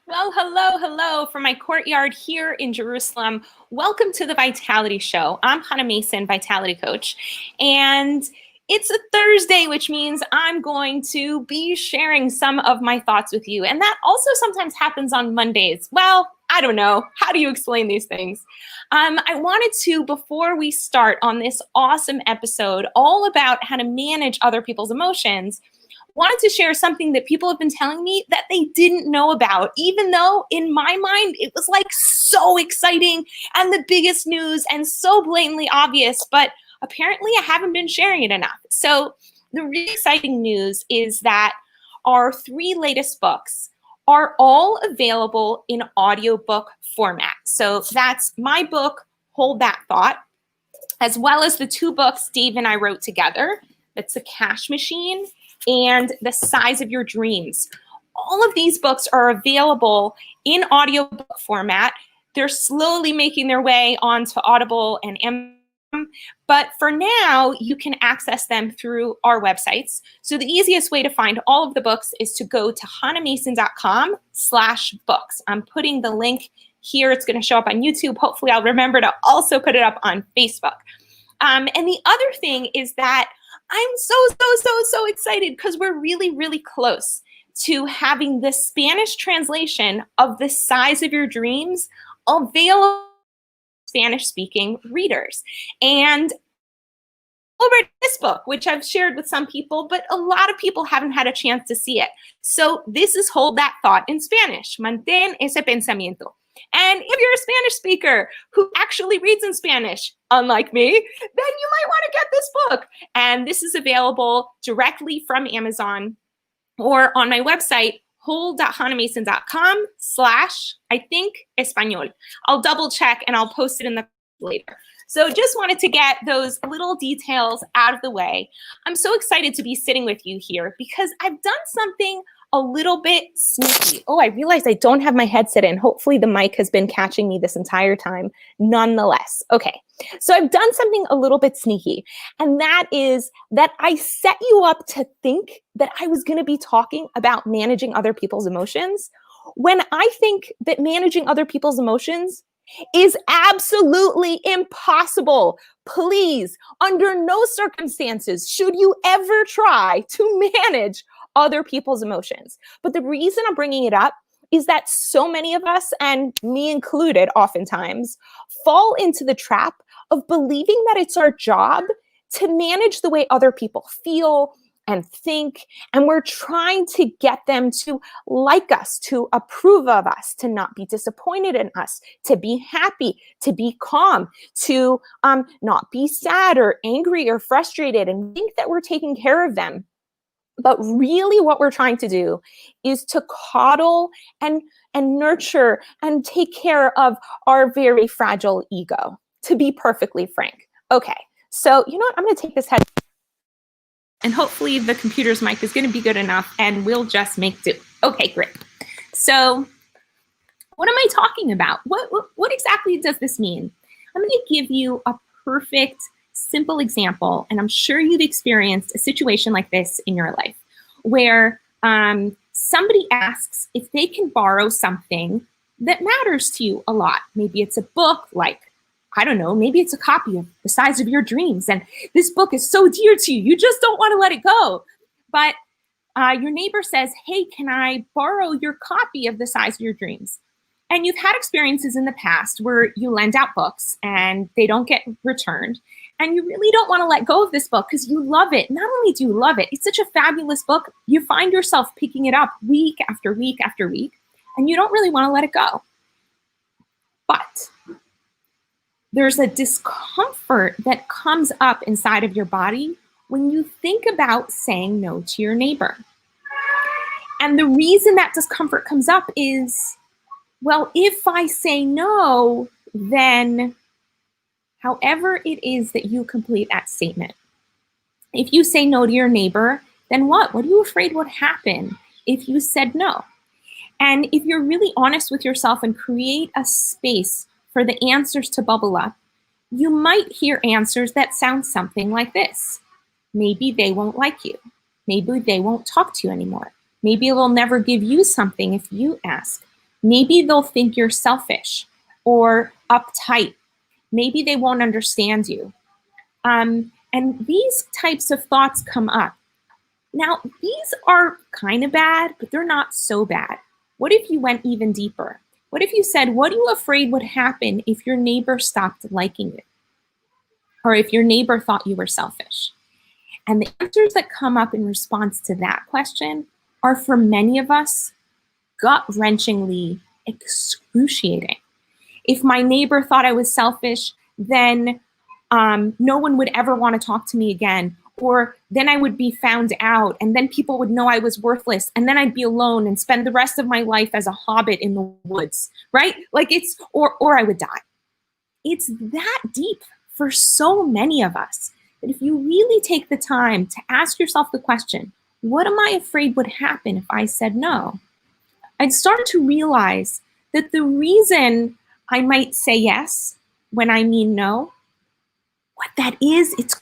Well, hello from my courtyard here in Jerusalem. Welcome to the Vitality Show. I'm Hannah Mason, Vitality Coach, and it's a Thursday, which means I'm going to be sharing some of my thoughts with you. And that also sometimes happens on Mondays. Well, I don't know. How do you explain these things? I wanted to, before we start on this awesome episode all about how to manage other people's emotions, wanted to share something that people have been telling me that they didn't know about, even though in my mind it was like so exciting and the biggest news and so blatantly obvious, but apparently I haven't been sharing it enough. So the really exciting news is that our 3 latest books are all available in audiobook format. So that's my book, Hold That Thought, as well as the 2 books Dave and I wrote together. That's The Cash Machine and The Size of Your Dreams. All of these books are available in audiobook format. They're slowly making their way onto Audible and Amazon, but for now, you can access them through our websites. So the easiest way to find all of the books is to go to hannahmason.com/books. I'm putting the link here. It's going to show up on YouTube. Hopefully, I'll remember to also put it up on Facebook. And the other thing is that I'm so excited because we're really close to having the Spanish translation of The Size of Your Dreams available to Spanish-speaking readers. And over this book, which I've shared with some people, but a lot of people haven't had a chance to see it. So this is Hold That Thought in Spanish. Mantén ese pensamiento. And if you're a Spanish speaker who actually reads in Spanish, unlike me, then you might want to get this book. And this is available directly from Amazon or on my website, hold.hannahmason.com/Español. I'll double check and I'll post it in the later. So just wanted to get those little details out of the way. I'm so excited to be sitting with you here because I've done something a little bit sneaky. Oh, I realized I don't have my headset in. Hopefully the mic has been catching me this entire time. Nonetheless, okay. So I've done something a little bit sneaky, and that is that I set you up to think that I was going to be talking about managing other people's emotions when I think that managing other people's emotions is absolutely impossible. Please, under no circumstances should you ever try to manage other people's emotions. But the reason I'm bringing it up is that so many of us, and me included oftentimes, fall into the trap of believing that it's our job to manage the way other people feel and think, and we're trying to get them to like us, to approve of us, to not be disappointed in us, to be happy, to be calm, to not be sad or angry or frustrated and think that we're taking care of them. But really what we're trying to do is to coddle and nurture and take care of our very fragile ego, to be perfectly frank. Okay, so you know what? I'm going to take this head and hopefully the computer's mic is going to be good enough and we'll just make do. Okay, great. So what am I talking about? What exactly does this mean? I'm going to give you a perfect simple example, and I'm sure you've experienced a situation like this in your life where somebody asks if they can borrow something that matters to you a lot. Maybe it's a book, like, I don't know, maybe it's a copy of The Size of Your Dreams, and this book is so dear to you, you just don't want to let it go. But your neighbor says, hey, can I borrow your copy of The Size of Your Dreams? And you've had experiences in the past where you lend out books and they don't get returned. And you really don't want to let go of this book because you love it. Not only do you love it, it's such a fabulous book. You find yourself picking it up week after week after week, and you don't really want to let it go. But there's a discomfort that comes up inside of your body when you think about saying no to your neighbor. And the reason that discomfort comes up is, well, if I say no, then however it is that you complete that statement. If you say no to your neighbor, then what? What are you afraid would happen if you said no? And if you're really honest with yourself and create a space for the answers to bubble up, you might hear answers that sound something like this. Maybe they won't like you. Maybe they won't talk to you anymore. Maybe they'll never give you something if you ask. Maybe they'll think you're selfish or uptight. Maybe they won't understand you. And these types of thoughts come up. Now, these are kind of bad, but they're not so bad. What if you went even deeper? What if you said, what are you afraid would happen if your neighbor stopped liking you? Or if your neighbor thought you were selfish? And the answers that come up in response to that question are, for many of us, gut-wrenchingly excruciating. If my neighbor thought I was selfish, then no one would ever want to talk to me again. Or then I would be found out, and then people would know I was worthless, and then I'd be alone and spend the rest of my life as a hobbit in the woods, right? Like or I would die. It's that deep for so many of us that if you really take the time to ask yourself the question, what am I afraid would happen if I said no? I'd start to realize that the reason I might say yes when I mean no, what that is, it's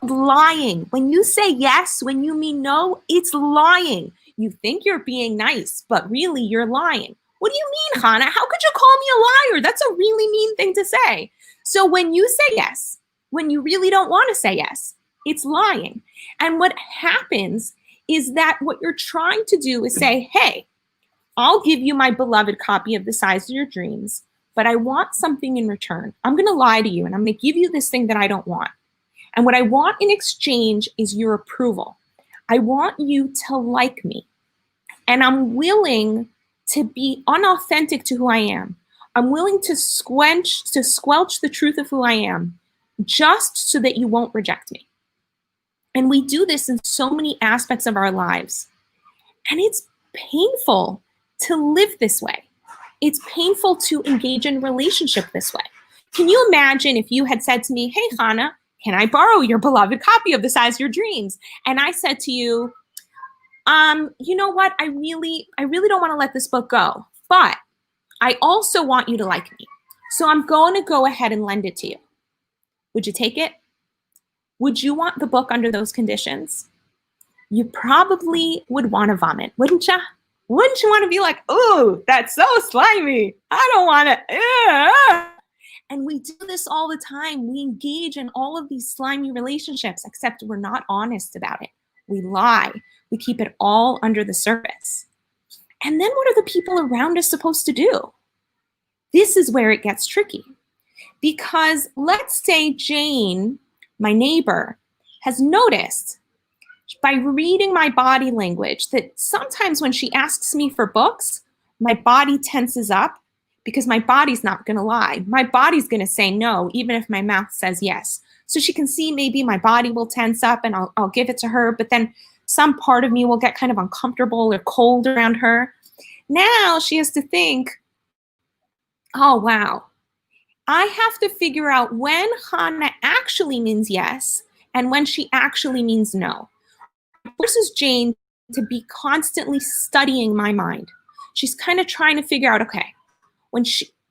lying. When you say yes, when you mean no, it's lying. You think you're being nice, but really you're lying. What do you mean, Hannah? How could you call me a liar? That's a really mean thing to say. So when you say yes, when you really don't want to say yes, it's lying. And what happens is that what you're trying to do is say, hey, I'll give you my beloved copy of The Size of Your Dreams, but I want something in return. I'm going to lie to you, and I'm going to give you this thing that I don't want. And what I want in exchange is your approval. I want you to like me. And I'm willing to be unauthentic to who I am. I'm willing to squelch the truth of who I am, just so that you won't reject me. And we do this in so many aspects of our lives. And it's painful to live this way. It's painful to engage in a relationship this way. Can you imagine if you had said to me, hey, Hannah, can I borrow your beloved copy of The Size of Your Dreams? And I said to you, you know what? I really don't want to let this book go, but I also want you to like me. So I'm going to go ahead and lend it to you. Would you take it? Would you want the book under those conditions? You probably would want to vomit, wouldn't you? Wouldn't you want to be like, oh, that's so slimy. I don't want to. And we do this all the time. We engage in all of these slimy relationships, except we're not honest about it. We lie. We keep it all under the surface. And then what are the people around us supposed to do? This is where it gets tricky. Because let's say Jane, my neighbor, has noticed by reading my body language that sometimes when she asks me for books, my body tenses up. Because my body's not going to lie. My body's going to say no, even if my mouth says yes. So she can see maybe my body will tense up and I'll give it to her, but then some part of me will get kind of uncomfortable or cold around her. Now she has to think, oh, wow. I have to figure out when Hannah actually means yes and when she actually means no. Versus Jane to be constantly studying my mind. She's kind of trying to figure out, okay,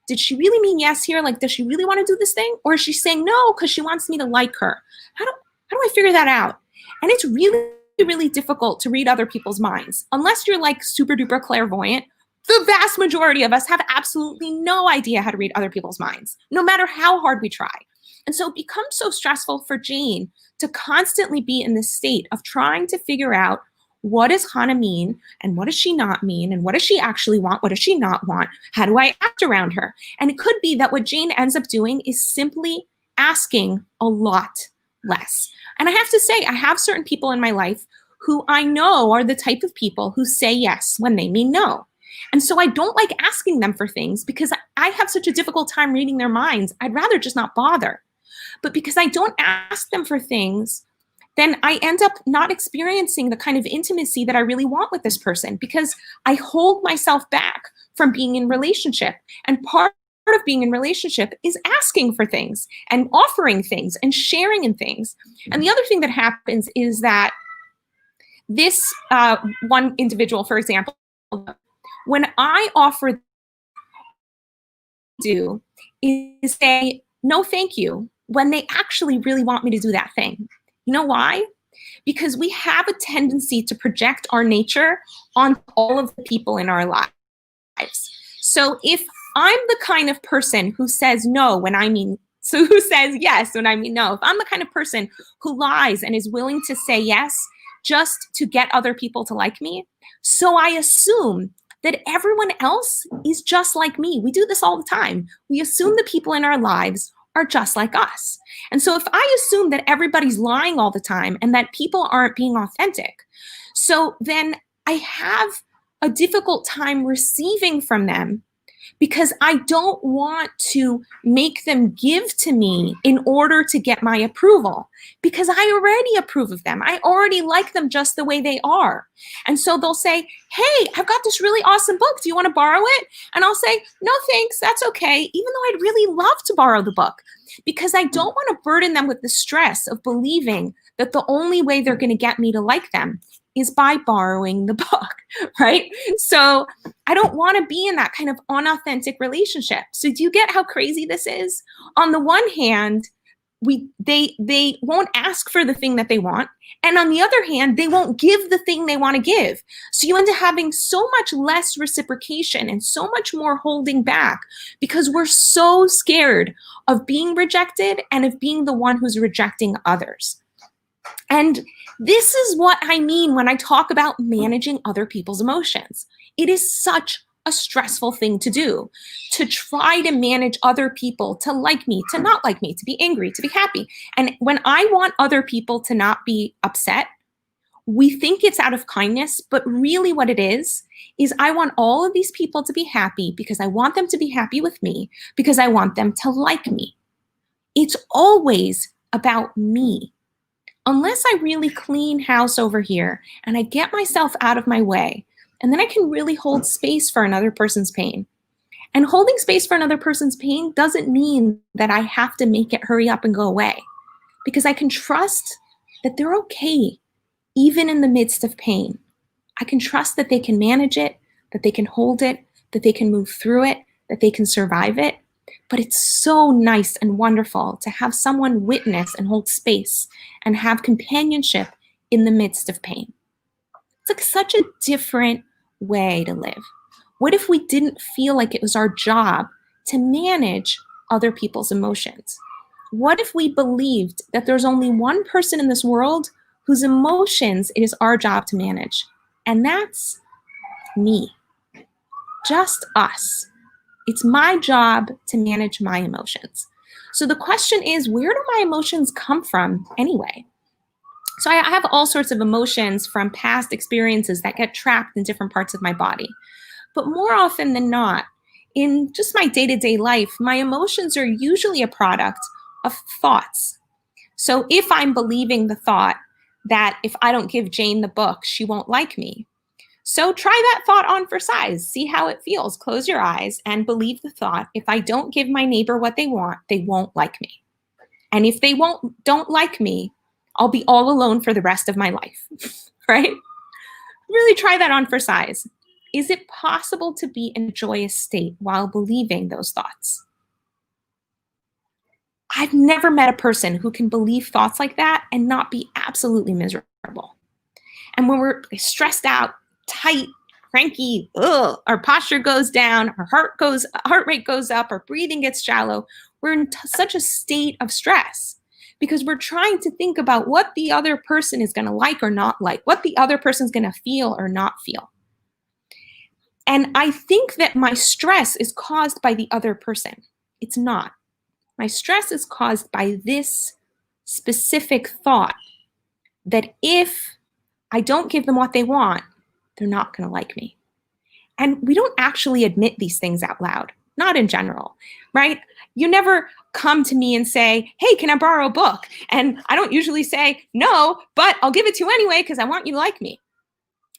did she really mean yes here? Like, does she really want to do this thing? Or is she saying no because she wants me to like her? How do I figure that out? And it's really, really difficult to read other people's minds. Unless you're like super duper clairvoyant, the vast majority of us have absolutely no idea how to read other people's minds, no matter how hard we try. And so it becomes so stressful for Jane to constantly be in this state of trying to figure out, what does Hannah mean? And what does she not mean? And what does she actually want? What does she not want? How do I act around her? And it could be that what Jane ends up doing is simply asking a lot less. And I have to say, I have certain people in my life who I know are the type of people who say yes when they mean no. And so I don't like asking them for things because I have such a difficult time reading their minds. I'd rather just not bother. But because I don't ask them for things, then I end up not experiencing the kind of intimacy that I really want with this person because I hold myself back from being in relationship. And part of being in relationship is asking for things and offering things and sharing in things. And the other thing that happens is that this one individual, for example, when I offer do is say, no, thank you, when they actually really want me to do that thing. You know why? Because we have a tendency to project our nature on all of the people in our lives. So if I'm the kind of person who says no when I mean, so who says yes when I mean no, if I'm the kind of person who lies and is willing to say yes just to get other people to like me, so I assume that everyone else is just like me. We do this all the time. We assume the people in our lives are just like us. And so if I assume that everybody's lying all the time and that people aren't being authentic, so then I have a difficult time receiving from them because I don't want to make them give to me in order to get my approval, because I already approve of them. I already like them just the way they are. And so they'll say, hey, I've got this really awesome book. Do you want to borrow it? And I'll say, no, thanks. That's okay. Even though I'd really love to borrow the book, because I don't want to burden them with the stress of believing that the only way they're going to get me to like them is by borrowing the book, right? So I don't want to be in that kind of unauthentic relationship. So do you get how crazy this is? On the one hand, they won't ask for the thing that they want. And on the other hand, they won't give the thing they want to give. So you end up having so much less reciprocation and so much more holding back because we're so scared of being rejected and of being the one who's rejecting others. And this is what I mean when I talk about managing other people's emotions. It is such a stressful thing to do, to try to manage other people to like me, to not like me, to be angry, to be happy. And when I want other people to not be upset, we think it's out of kindness, but really what it is I want all of these people to be happy because I want them to be happy with me, because I want them to like me. It's always about me. Unless I really clean house over here and I get myself out of my way, and then I can really hold space for another person's pain. And holding space for another person's pain doesn't mean that I have to make it hurry up and go away, because I can trust that they're okay, even in the midst of pain. I can trust that they can manage it, that they can hold it, that they can move through it, that they can survive it. But it's so nice and wonderful to have someone witness and hold space and have companionship in the midst of pain. It's like such a different way to live. What if we didn't feel like it was our job to manage other people's emotions? What if we believed that there's only one person in this world whose emotions it is our job to manage? And that's me. Just us. It's my job to manage my emotions. So the question is, where do my emotions come from anyway? So I have all sorts of emotions from past experiences that get trapped in different parts of my body. But more often than not, in just my day-to-day life, my emotions are usually a product of thoughts. So if I'm believing the thought that if I don't give Jane the book, she won't like me, so try that thought on for size. See how it feels. Close your eyes and believe the thought, if I don't give my neighbor what they want, they won't like me. And if they don't like me, I'll be all alone for the rest of my life, right? Really try that on for size. Is it possible to be in a joyous state while believing those thoughts? I've never met a person who can believe thoughts like that and not be absolutely miserable. And when we're stressed out, tight, cranky, our posture goes down, our heart rate goes up, our breathing gets shallow. We're in such a state of stress because we're trying to think about what the other person is going to like or not like, what the other person's going to feel or not feel. And I think that my stress is caused by the other person. It's not. My stress is caused by this specific thought that if I don't give them what they want, they're not going to like me. And we don't actually admit these things out loud, not in general, right? You never come to me and say, hey, can I borrow a book? And I don't usually say, no, but I'll give it to you anyway because I want you to like me.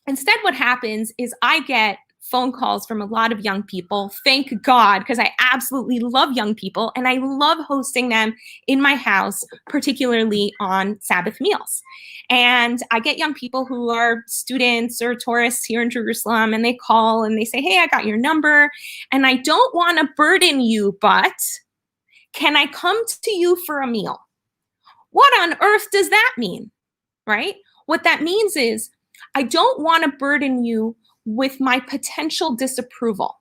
Instead, what happens is I get phone calls from a lot of young people, thank God, because I absolutely love young people and I love hosting them in my house, particularly on Sabbath meals. And I get young people who are students or tourists here in Jerusalem, and they call and they say, hey, I got your number and I don't want to burden you, but can I come to you for a meal? What on earth does that mean, right? What that means is I don't want to burden you with my potential disapproval.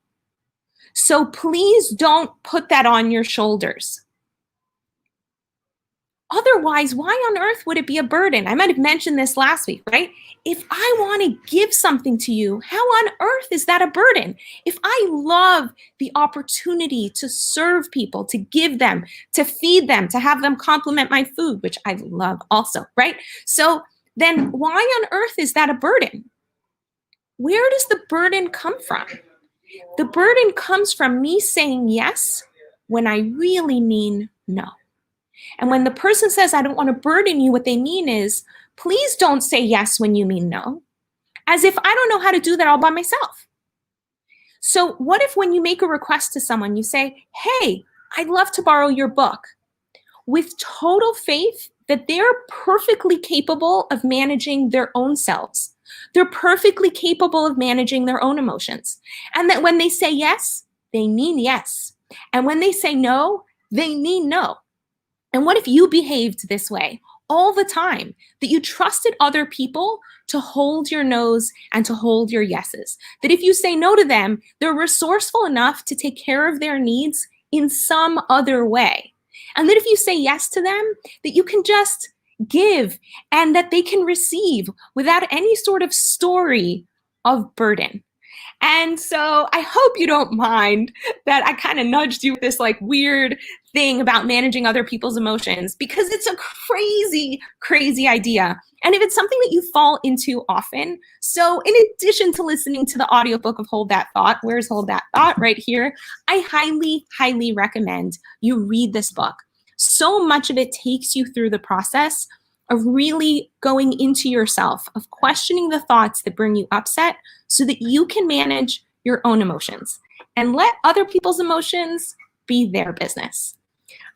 So please don't put that on your shoulders. Otherwise, why on earth would it be a burden? I might have mentioned this last week, right? If I want to give something to you, how on earth is that a burden? If I love the opportunity to serve people, to give them, to feed them, to have them compliment my food, which I love also, right? So then why on earth is that a burden? Where does the burden come from? The burden comes from me saying yes when I really mean no. And when the person says, I don't want to burden you, what they mean is, please don't say yes when you mean no, as if I don't know how to do that all by myself. So what if when you make a request to someone, you say, hey, I'd love to borrow your book, with total faith that they're perfectly capable of managing their own selves. They're perfectly capable of managing their own emotions. And that when they say yes, they mean yes. And when they say no, they mean no. And what if you behaved this way all the time, that you trusted other people to hold your no's and to hold your yeses? That if you say no to them, they're resourceful enough to take care of their needs in some other way. And that if you say yes to them, that you can just give and that they can receive without any sort of story of burden. And so I hope you don't mind that I kind of nudged you with this like weird thing about managing other people's emotions, because it's a crazy, crazy idea. And if it's something that you fall into often, so in addition to listening to the audiobook of Hold That Thought, where's Hold That Thought? Right here, I highly, highly recommend you read this book. So much of it takes you through the process of really going into yourself, of questioning the thoughts that bring you upset so that you can manage your own emotions and let other people's emotions be their business.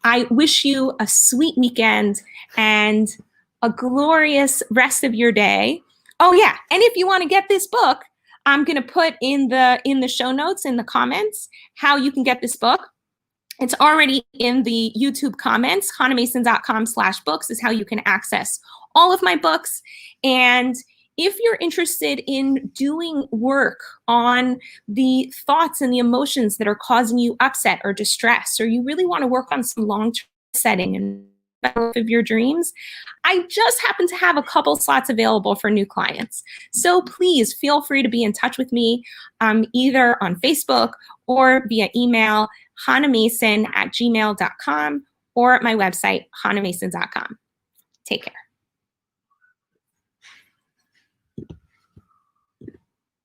I wish you a sweet weekend and a glorious rest of your day. Oh yeah, and if you want to get this book, I'm going to put in the show notes, in the comments, how you can get this book. It's already in the YouTube comments. hanamason.com/books is how you can access all of my books. And if you're interested in doing work on the thoughts and the emotions that are causing you upset or distress, or you really want to work on some long-term setting and of your dreams, I just happen to have a couple slots available for new clients. So please feel free to be in touch with me, either on Facebook or via email, hanamason@gmail.com, or at my website, hanamason.com. Take care.